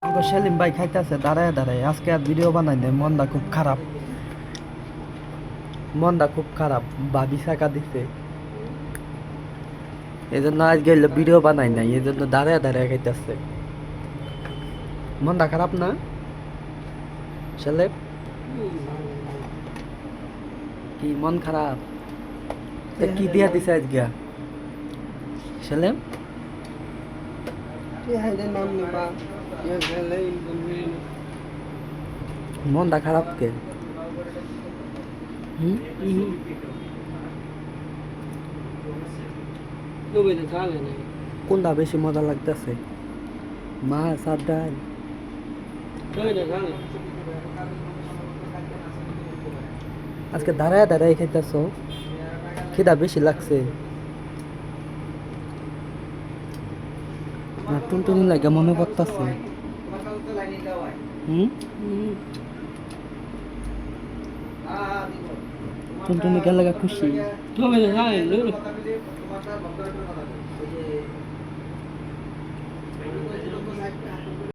আমাকে সেলিম ভাই খাইতেছে দাঁড়ায় দাঁড়ায়। আজকে আর ভিডিও বানাই নাই, মনটা খুব খারাপ, মনটা খুব খারাপ। ভাবি শাকা দিছে, এই জন্য আজকে ভিডিও বানাই নাই, এই জন্য দাঁড়ায় দাঁড়ায় খাইতেছে। মনটা খারাপ না সেলেম? কি মন খারাপ? তা কি দিয়া দিছে আজকে সেলেম? মনটা খারাপ কে? কোনটা বেশি মজা লাগতেছে, মাছ আর ডাল? আজকে দাঁড়ায় দাঁড়ায় খাইতেছ, খিদা বেশি লাগছে না? টুনটুনি লাগে মনে করতেছে। টুনটুনি গেলে খুশি।